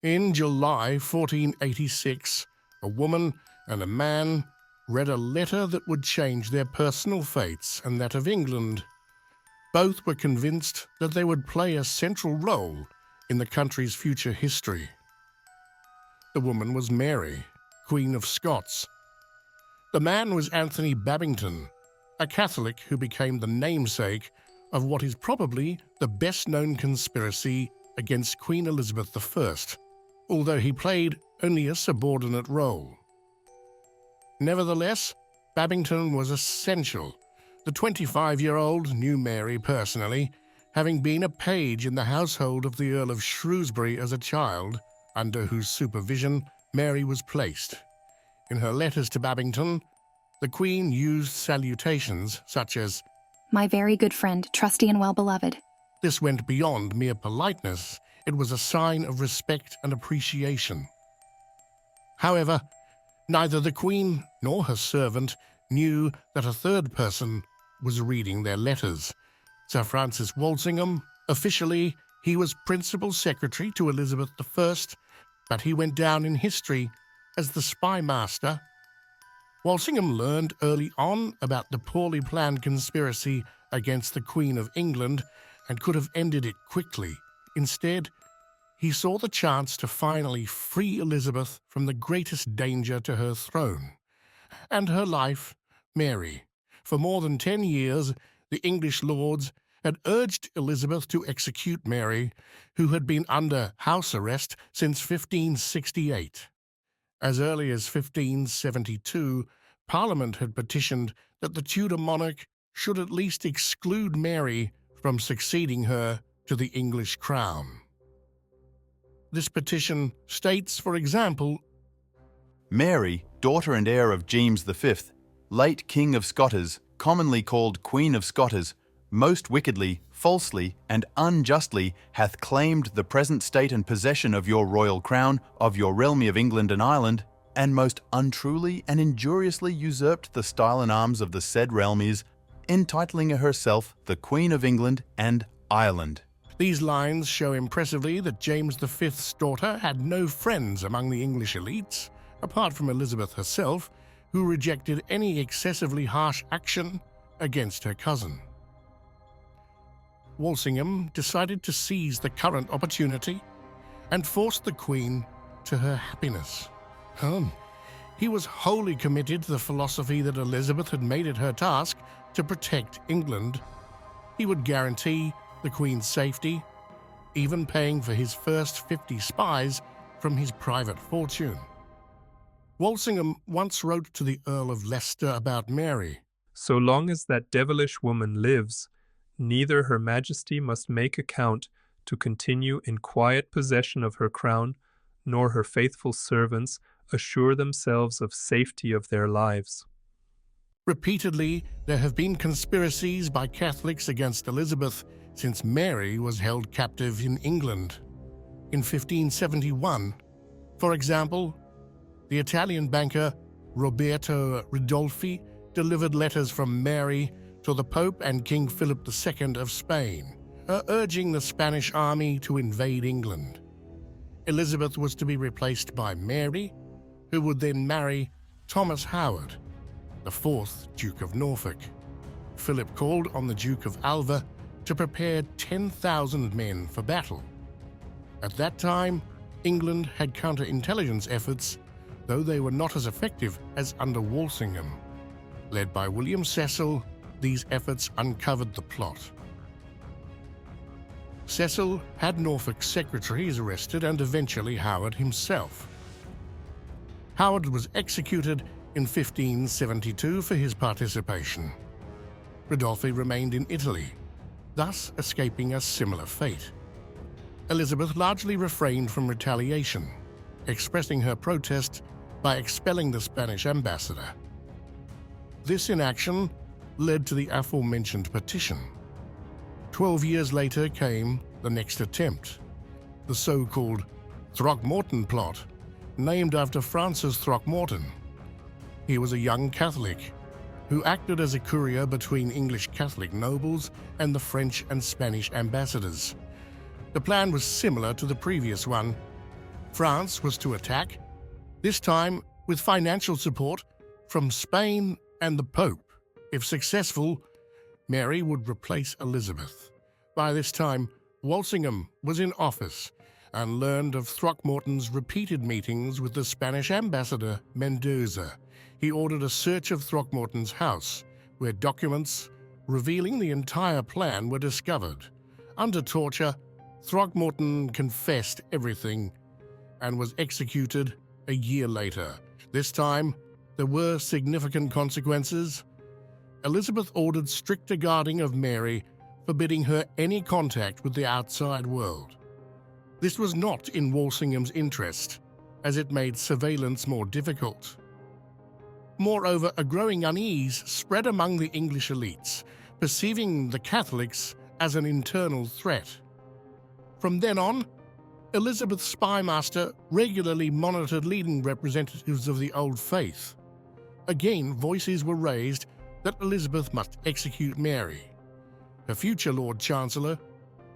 In July 1486, a woman and a man read a letter that would change their personal fates and that of England. Both were convinced that they would play a central role in the country's future history. The woman was Mary, Queen of Scots. The man was Anthony Babington, a Catholic who became the namesake of what is probably the best-known conspiracy against Queen Elizabeth I, although he played only a subordinate role. Nevertheless, Babington was essential. The 25-year-old knew Mary personally, having been a page in the household of the Earl of Shrewsbury as a child, under whose supervision Mary was placed. In her letters to Babington, the Queen used salutations such as, "My very good friend, trusty and well-beloved." This went beyond mere politeness. It was a sign of respect and appreciation. However, neither the Queen nor her servant knew that a third person was reading their letters. Sir Francis Walsingham, officially, he was Principal Secretary to Elizabeth I, but he went down in history as the Spymaster. Walsingham learned early on about the poorly planned conspiracy against the Queen of England and could have ended it quickly. Instead, he saw the chance to finally free Elizabeth from the greatest danger to her throne and her life, Mary. For more than 10 years, the English lords had urged Elizabeth to execute Mary, who had been under house arrest since 1568. As early as 1572, Parliament had petitioned that the Tudor monarch should at least exclude Mary from succeeding her to the English crown. This petition states, for example, Mary, daughter and heir of James V, late King of Scots, commonly called Queen of Scots, most wickedly, falsely, and unjustly hath claimed the present state and possession of your royal crown, of your realm of England and Ireland, and most untruly and injuriously usurped the style and arms of the said realms, entitling herself the Queen of England and Ireland. These lines show impressively that James V's daughter had no friends among the English elites, apart from Elizabeth herself, who rejected any excessively harsh action against her cousin. Walsingham decided to seize the current opportunity and force the Queen to her happiness. He was wholly committed to the philosophy that Elizabeth had made it her task to protect England. He would guarantee the Queen's safety, even paying for his first 50 spies from his private fortune. Walsingham once wrote to the Earl of Leicester about Mary. "So long as that devilish woman lives, neither Her Majesty must make account to continue in quiet possession of her crown, nor her faithful servants assure themselves of safety of their lives." Repeatedly, there have been conspiracies by Catholics against Elizabeth since Mary was held captive in England. In 1571, for example, the Italian banker Roberto Ridolfi delivered letters from Mary to the Pope and King Philip II of Spain, urging the Spanish army to invade England. Elizabeth was to be replaced by Mary, who would then marry Thomas Howard, the 4th Duke of Norfolk. Philip called on the Duke of Alva to prepare 10,000 men for battle. At that time, England had counterintelligence efforts, though they were not as effective as under Walsingham. Led by William Cecil, these efforts uncovered the plot. Cecil had Norfolk's secretaries arrested and eventually Howard himself. Howard was executed in 1572 for his participation. Ridolfi remained in Italy, thus escaping a similar fate. Elizabeth largely refrained from retaliation, expressing her protest by expelling the Spanish ambassador. This inaction led to the aforementioned petition. 12 years later came the next attempt, the so-called Throckmorton plot, named after Francis Throckmorton. He was a young Catholic who acted as a courier between English Catholic nobles and the French and Spanish ambassadors. The plan was similar to the previous one. France was to attack, this time with financial support from Spain and the Pope. If successful, Mary would replace Elizabeth. By this time, Walsingham was in office and learned of Throckmorton's repeated meetings with the Spanish ambassador Mendoza. He ordered a search of Throckmorton's house, where documents revealing the entire plan were discovered. Under torture, Throckmorton confessed everything and was executed a year later. This time, there were significant consequences. Elizabeth ordered stricter guarding of Mary, forbidding her any contact with the outside world. This was not in Walsingham's interest, as it made surveillance more difficult. Moreover, a growing unease spread among the English elites, perceiving the Catholics as an internal threat. From then on, Elizabeth's spymaster regularly monitored leading representatives of the old faith. Again, voices were raised that Elizabeth must execute Mary. Her future Lord Chancellor,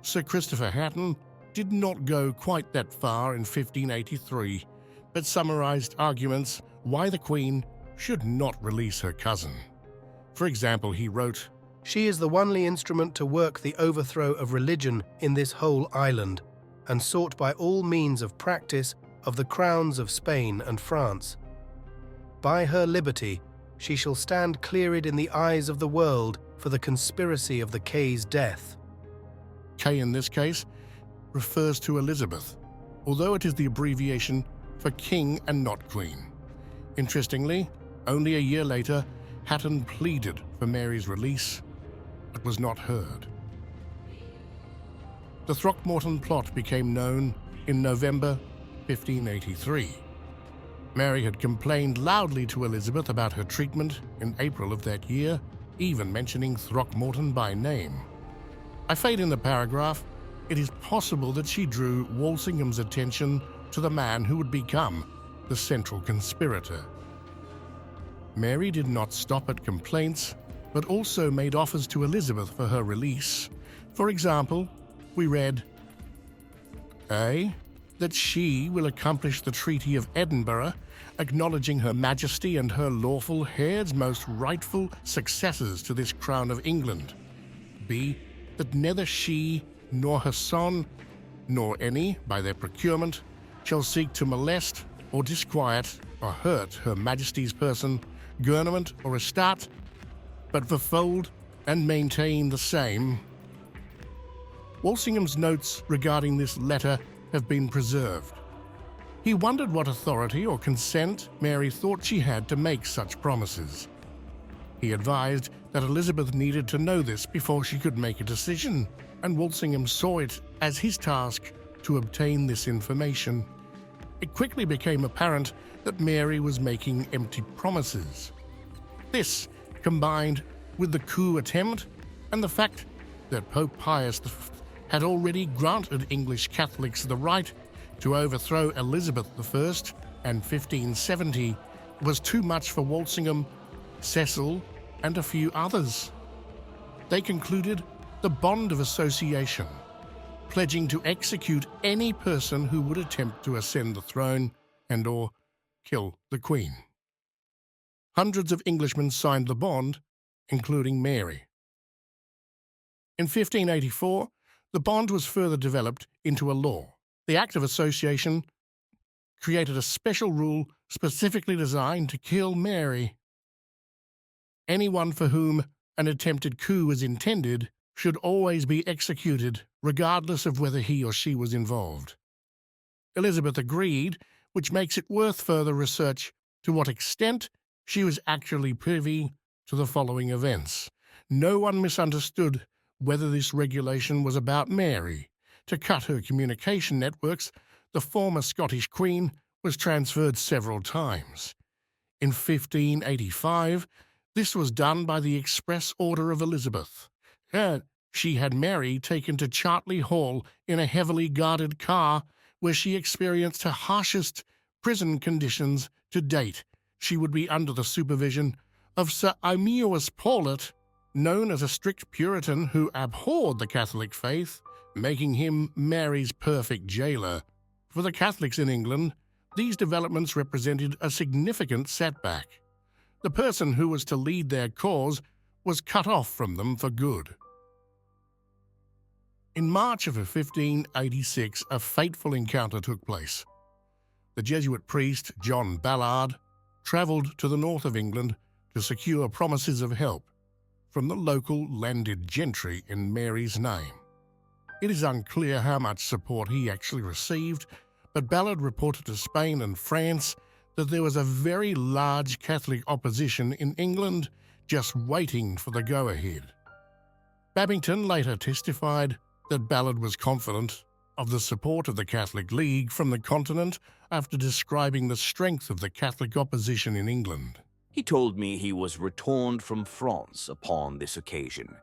Sir Christopher Hatton, did not go quite that far in 1583, but summarized arguments why the Queen should not release her cousin. For example, he wrote, "She is the only instrument to work the overthrow of religion in this whole island, and sought by all means of practice of the crowns of Spain and France. By her liberty she shall stand cleared in the eyes of the world for the conspiracy of the K's death." K in this case refers to Elizabeth, although it is the abbreviation for King and not Queen. Interestingly, only a year later, Hatton pleaded for Mary's release, but was not heard. The Throckmorton plot became known in November 1583. Mary had complained loudly to Elizabeth about her treatment in April of that year, even mentioning Throckmorton by name. I fade in the paragraph. It is possible that she drew Walsingham's attention to the man who would become the central conspirator. Mary did not stop at complaints, but also made offers to Elizabeth for her release. For example, we read, A. That she will accomplish the Treaty of Edinburgh, acknowledging Her Majesty and her lawful heirs most rightful successors to this crown of England. B. That neither she nor her son, nor any, by their procurement, shall seek to molest or disquiet or hurt Her Majesty's person, government or estate, but fulfilled and maintain the same. Walsingham's notes regarding this letter have been preserved. He wondered what authority or consent Mary thought she had to make such promises. He advised that Elizabeth needed to know this before she could make a decision, and Walsingham saw it as his task to obtain this information. It quickly became apparent that Mary was making empty promises. This, combined with the coup attempt and the fact that Pope Pius V had already granted English Catholics the right to overthrow Elizabeth I in 1570, was too much for Walsingham, Cecil, and a few others. They concluded the bond of association, pledging to execute any person who would attempt to ascend the throne and/or kill the Queen. Hundreds of Englishmen signed the bond, including Mary. In 1584, the bond was further developed into a law. The Act of Association created a special rule specifically designed to kill Mary. Anyone for whom an attempted coup was intended should always be executed, regardless of whether he or she was involved. Elizabeth agreed, which makes it worth further research to what extent she was actually privy to the following events. No one misunderstood whether this regulation was about Mary. To cut her communication networks, the former Scottish Queen was transferred several times. In 1585, this was done by the express order of Elizabeth. She had Mary taken to Chartley Hall in a heavily guarded car, where she experienced her harshest prison conditions to date. She would be under the supervision of Sir Aeneas Paulet, known as a strict Puritan who abhorred the Catholic faith, making him Mary's perfect jailer For the Catholics in England, these developments represented a significant setback. The person who was to lead their cause was cut off from them for good. In March of 1586, a fateful encounter took place. The Jesuit priest John Ballard travelled to the north of England to secure promises of help from the local landed gentry in Mary's name. It is unclear how much support he actually received, but Ballard reported to Spain and France that there was a very large Catholic opposition in England just waiting for the go-ahead. Babington later testified that Ballard was confident of the support of the Catholic League from the continent after describing the strength of the Catholic opposition in England. He told me he was returned from France upon this occasion.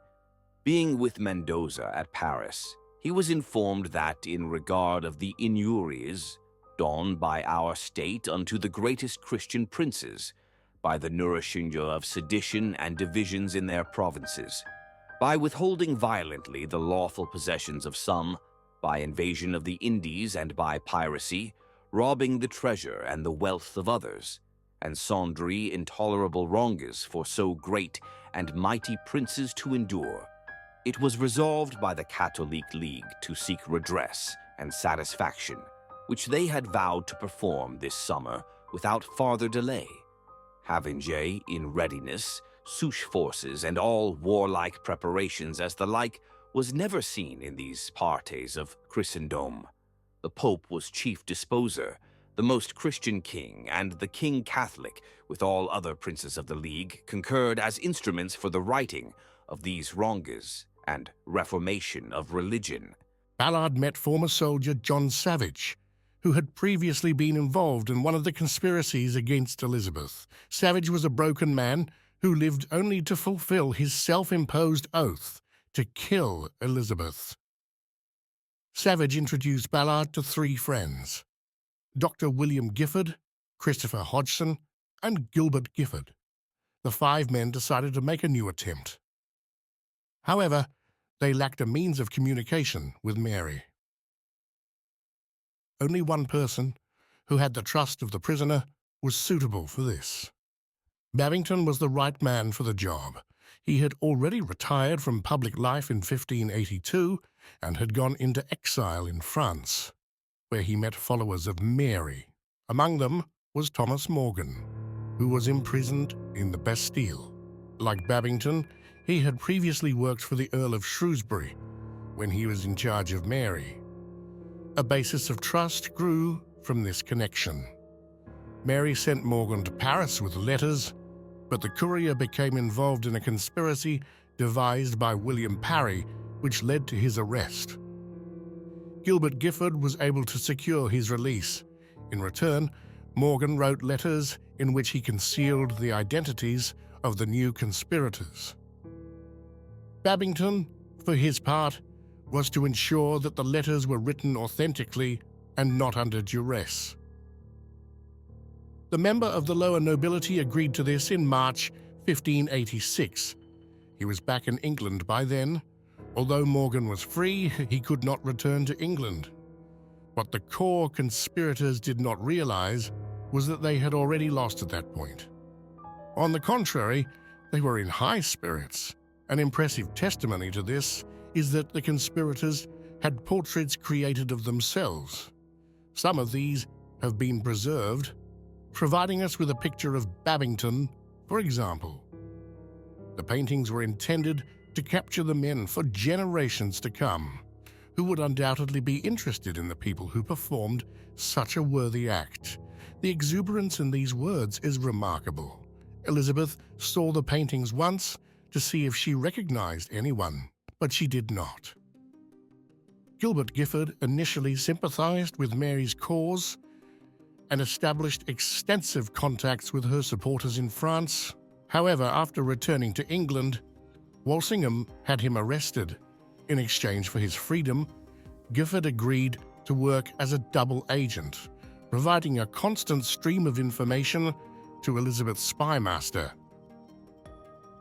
Being with Mendoza at Paris, he was informed that in regard of the injuries done by our state unto the greatest Christian princes, by the nourishing of sedition and divisions in their provinces, by withholding violently the lawful possessions of some, by invasion of the Indies and by piracy, robbing the treasure and the wealth of others, and sundry intolerable wronges for so great and mighty princes to endure, it was resolved by the Catholic League to seek redress and satisfaction, which they had vowed to perform this summer without farther delay, having in readiness such forces and all warlike preparations as the like was never seen in these partes of Christendom. The Pope was chief disposer, the most Christian king, and the King Catholic, with all other princes of the League, concurred as instruments for the righting of these wronges and reformation of religion. Ballard met former soldier John Savage, who had previously been involved in one of the conspiracies against Elizabeth. Savage was a broken man who lived only to fulfill his self-imposed oath to kill Elizabeth. Savage introduced Ballard to three friends: Dr. William Gifford, Christopher Hodgson, and Gilbert Gifford. The five men decided to make a new attempt. However, they lacked a means of communication with Mary. Only one person, who had the trust of the prisoner, was suitable for this. Babington was the right man for the job. He had already retired from public life in 1582 and had gone into exile in France, where he met followers of Mary. Among them was Thomas Morgan, who was imprisoned in the Bastille. Like Babington, he had previously worked for the Earl of Shrewsbury when he was in charge of Mary. A basis of trust grew from this connection. Mary sent Morgan to Paris with letters, but the courier became involved in a conspiracy devised by William Parry, which led to his arrest. Gilbert Gifford was able to secure his release. In return, Morgan wrote letters in which he concealed the identities of the new conspirators. Babington, for his part, was to ensure that the letters were written authentically and not under duress. The member of the lower nobility agreed to this in March 1586. He was back in England by then. Although Morgan was free, he could not return to England. What the core conspirators did not realize was that they had already lost at that point. On the contrary, they were in high spirits. An impressive testimony to this is that the conspirators had portraits created of themselves. Some of these have been preserved, providing us with a picture of Babington, for example. The paintings were intended to capture the men for generations to come, who would undoubtedly be interested in the people who performed such a worthy act. The exuberance in these words is remarkable. Elizabeth saw the paintings once to see if she recognized anyone, but she did not. Gilbert Gifford initially sympathized with Mary's cause and established extensive contacts with her supporters in France. However, after returning to England, Walsingham had him arrested. In exchange for his freedom, Gifford agreed to work as a double agent, providing a constant stream of information to Elizabeth's Spymaster.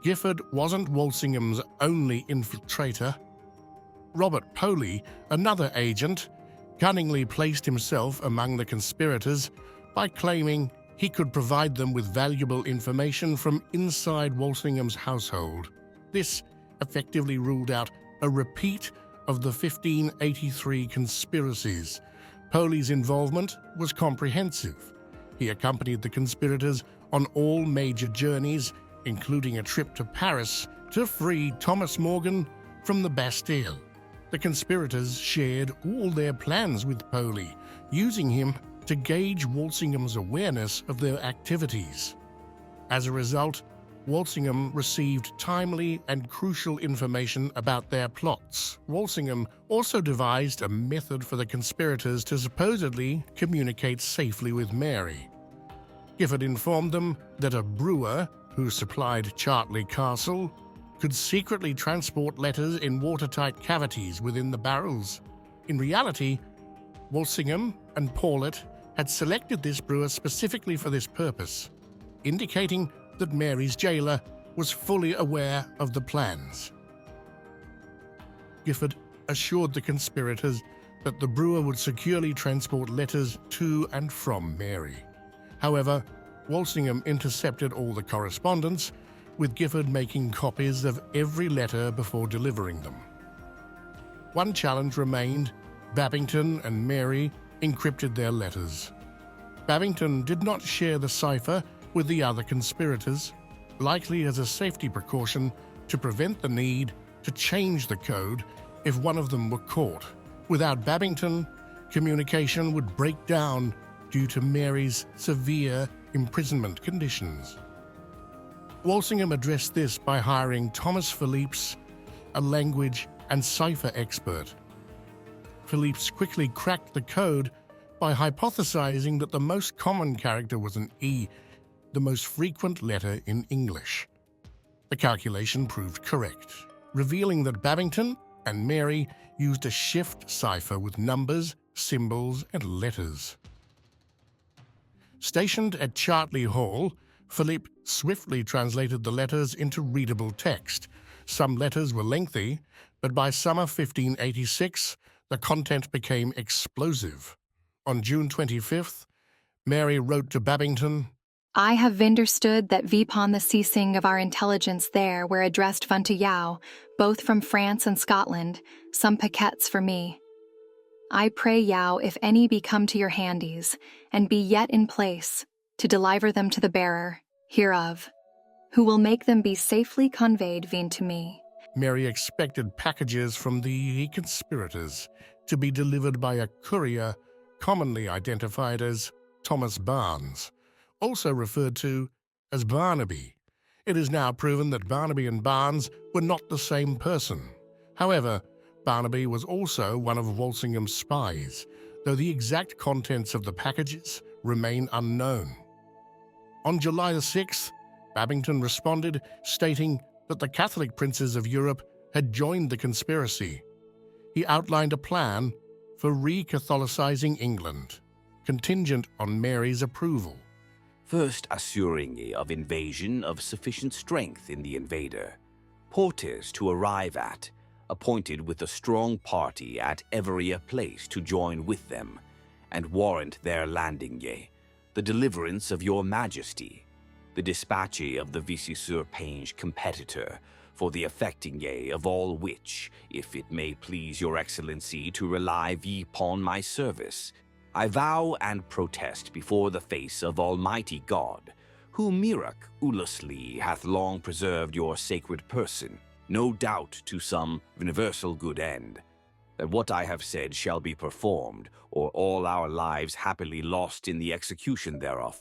Gifford wasn't Walsingham's only infiltrator. Robert Poley, another agent, cunningly placed himself among the conspirators by claiming he could provide them with valuable information from inside Walsingham's household. This effectively ruled out a repeat of the 1583 conspiracies. Poly's involvement was comprehensive. He accompanied the conspirators on all major journeys, including a trip to Paris to free Thomas Morgan from the Bastille. The conspirators shared all their plans with Poly, using him to gauge Walsingham's awareness of their activities. As a result, Walsingham received timely and crucial information about their plots. Walsingham also devised a method for the conspirators to supposedly communicate safely with Mary. Gifford informed them that a brewer who supplied Chartley Castle could secretly transport letters in watertight cavities within the barrels. In reality, Walsingham and Paulet had selected this brewer specifically for this purpose, indicating that Mary's jailer was fully aware of the plans. Gifford assured the conspirators that the brewer would securely transport letters to and from Mary. However, Walsingham intercepted all the correspondence, with Gifford making copies of every letter before delivering them. One challenge remained. Babington and Mary encrypted their letters. Babington did not share the cipher with the other conspirators, likely as a safety precaution to prevent the need to change the code if one of them were caught. Without Babington, communication would break down due to Mary's severe imprisonment conditions. Walsingham addressed this by hiring Thomas Phillips, a language and cipher expert. Phillips quickly cracked the code by hypothesizing that the most common character was an E, the most frequent letter in English. The calculation proved correct, revealing that Babington and Mary used a shift cipher with numbers, symbols, and letters. Stationed at Chartley Hall, Philippe swiftly translated the letters into readable text. Some letters were lengthy, but by summer 1586, the content became explosive. On June 25th, Mary wrote to Babington, I have understood that vipon the ceasing of our intelligence there were addressed unto Yao, both from France and Scotland, some paquets for me. I pray Yao, if any be come to your handies, and be yet in place, to deliver them to the bearer hereof, who will make them be safely conveyed veen to me. Mary expected packages from the conspirators to be delivered by a courier commonly identified as Thomas Barnes, also referred to as Barnaby. It is now proven that Barnaby and Barnes were not the same person. However, Barnaby was also one of Walsingham's spies, though the exact contents of the packages remain unknown. On July the 6th, Babington responded, stating that the Catholic princes of Europe had joined the conspiracy. He outlined a plan for re-Catholicizing England, contingent on Mary's approval. First assuring ye of invasion of sufficient strength in the invader, porters to arrive at, appointed with a strong party at every place to join with them, and warrant their landing ye, the deliverance of your majesty, the dispatch ye of the vice-sur-page competitor, for the effecting ye of all which, if it may please your excellency to rely ye upon my service, I vow and protest before the face of Almighty God, who miraculously hath long preserved your sacred person, no doubt to some universal good end, that what I have said shall be performed, or all our lives happily lost in the execution thereof,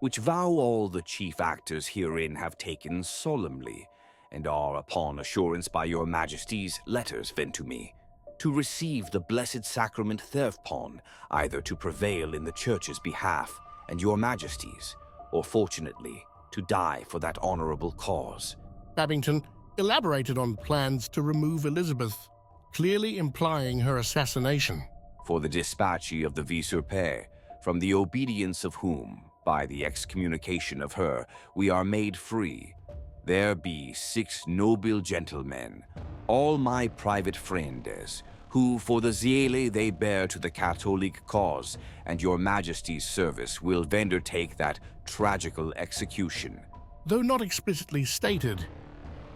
which vow all the chief actors herein have taken solemnly, and are upon assurance by your majesty's letters vent to me, to receive the blessed sacrament thereupon, either to prevail in the church's behalf and your majesty's, or fortunately to die for that honorable cause. Babington elaborated on plans to remove Elizabeth, clearly implying her assassination. For the dispatch of the vice-sur-pair, from the obedience of whom, by the excommunication of her, we are made free, there be 6 noble gentlemen, all my private friendes, who for the zeal they bear to the Catholic cause and your Majesty's service will undertake that tragical execution. Though not explicitly stated,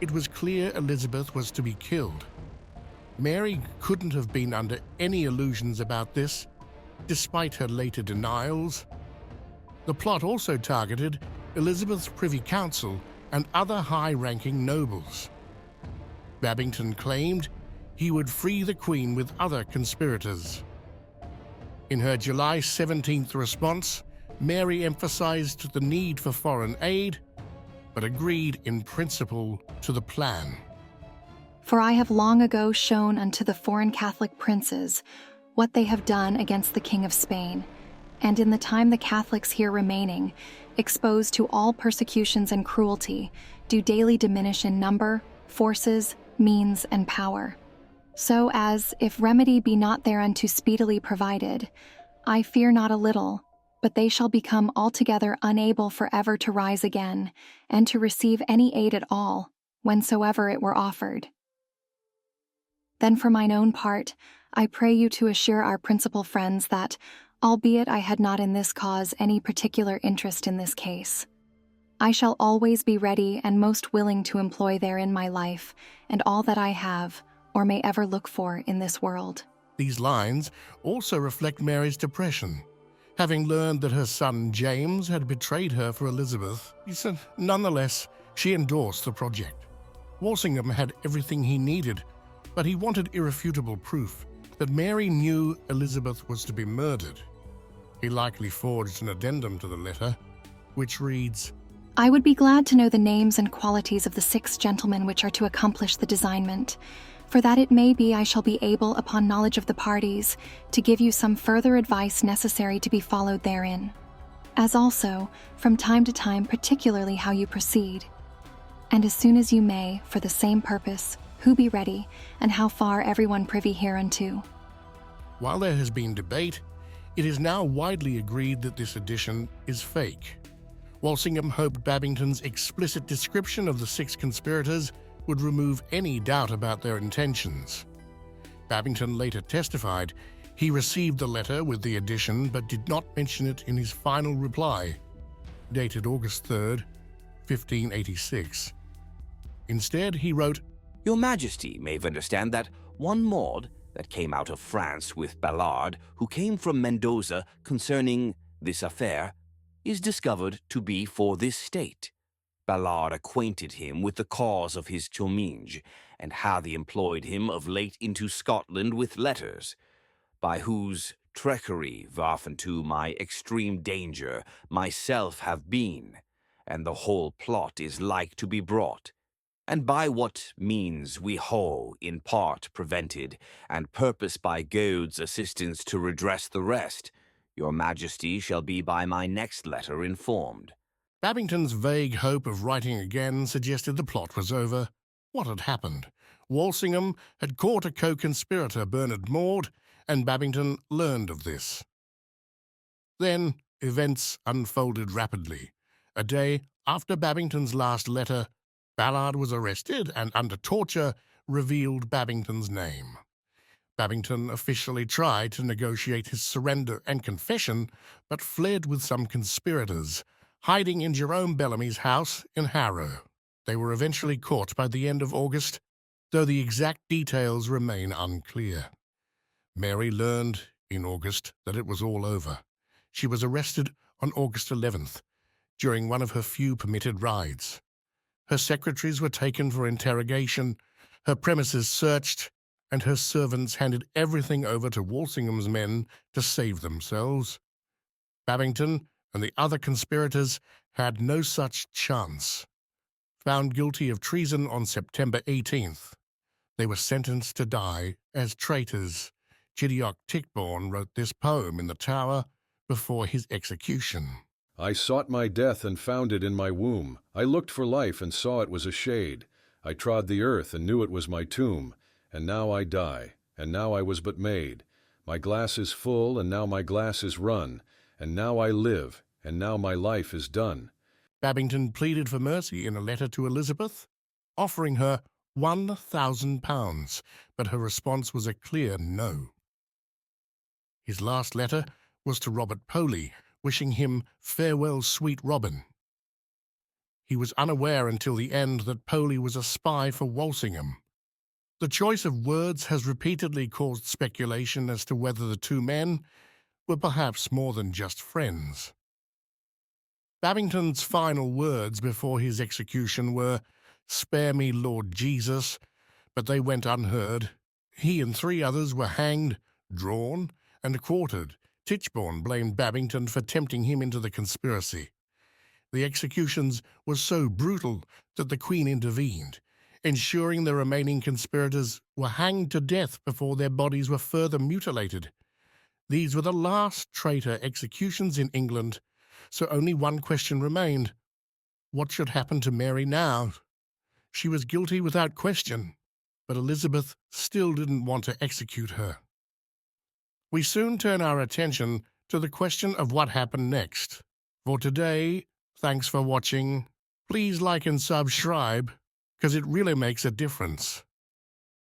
it was clear Elizabeth was to be killed. Mary couldn't have been under any illusions about this, despite her later denials. The plot also targeted Elizabeth's Privy Council and other high-ranking nobles. Babington claimed he would free the Queen with other conspirators. In her July 17th response, Mary emphasized the need for foreign aid, but agreed in principle to the plan. For I have long ago shown unto the foreign Catholic princes what they have done against the King of Spain, and in the time the Catholics here remaining, exposed to all persecutions and cruelty, do daily diminish in number, forces, means, and power. So as, if remedy be not thereunto speedily provided, I fear not a little, but they shall become altogether unable for ever to rise again, and to receive any aid at all, whensoever it were offered. Then for mine own part, I pray you to assure our principal friends that, albeit I had not in this cause any particular interest in this case, I shall always be ready and most willing to employ therein my life, and all that I have, or may ever look for in this world. These lines also reflect Mary's depression. Having learned that her son James had betrayed her for Elizabeth, nonetheless, she endorsed the project. Walsingham had everything he needed, but he wanted irrefutable proof that Mary knew Elizabeth was to be murdered. He likely forged an addendum to the letter, which reads, I would be glad to know the names and qualities of the 6 gentlemen which are to accomplish the designment, for that it may be I shall be able, upon knowledge of the parties, to give you some further advice necessary to be followed therein, as also, from time to time, particularly how you proceed. And as soon as you may, for the same purpose, who be ready, and how far everyone privy hereunto. While there has been debate, it is now widely agreed that this edition is fake. Walsingham hoped Babington's explicit description of the 6 conspirators would remove any doubt about their intentions. Babington later testified he received the letter with the addition but did not mention it in his final reply, dated August 3, 1586. Instead, he wrote, Your Majesty may understand that one Maud that came out of France with Ballard, who came from Mendoza concerning this affair, is discovered to be for this state. Ballard acquainted him with the cause of his chomminge, and hath employed him of late into Scotland with letters, by whose treachery unto my extreme danger myself have been, and the whole plot is like to be brought, and by what means we hoe in part prevented, and purpose by God's assistance to redress the rest, your Majesty shall be by my next letter informed. Babington's vague hope of writing again suggested the plot was over. What had happened? Walsingham had caught a co-conspirator, Bernard Maud, and Babington learned of this. Then events unfolded rapidly. A day after Babington's last letter, Ballard was arrested and, under torture, revealed Babington's name. Babington officially tried to negotiate his surrender and confession, but fled with some conspirators, hiding in Jerome Bellamy's house in Harrow. They were eventually caught by the end of August, though the exact details remain unclear. Mary learned in August that it was all over. She was arrested on August 11th, during one of her few permitted rides. Her secretaries were taken for interrogation, her premises searched, and her servants handed everything over to Walsingham's men to save themselves. Babington and the other conspirators had no such chance. Found guilty of treason on September 18th, they were sentenced to die as traitors. Chidiock Tichborne wrote this poem in the Tower before his execution. I sought my death and found it in my womb. I looked for life and saw it was a shade. I trod the earth and knew it was my tomb. And now I die, and now I was but made. My glass is full, and now my glass is run. And now I live, and now my life is done. Babington pleaded for mercy in a letter to Elizabeth, offering her £1,000, but her response was a clear no. His last letter was to Robert Poley, wishing him farewell, sweet Robin. He was unaware until the end that Poley was a spy for Walsingham. The choice of words has repeatedly caused speculation as to whether the two men were perhaps more than just friends. Babington's final words before his execution were, "Spare me, Lord Jesus," but they went unheard. He and 3 others were hanged, drawn, and quartered. Tichborne blamed Babington for tempting him into the conspiracy. The executions were so brutal that the Queen intervened, ensuring the remaining conspirators were hanged to death before their bodies were further mutilated. These were the last traitor executions in England, so only one question remained. What should happen to Mary now? She was guilty without question, but Elizabeth still didn't want to execute her. We soon turn our attention to the question of what happened next. For today, thanks for watching. Please like and subscribe, because it really makes a difference.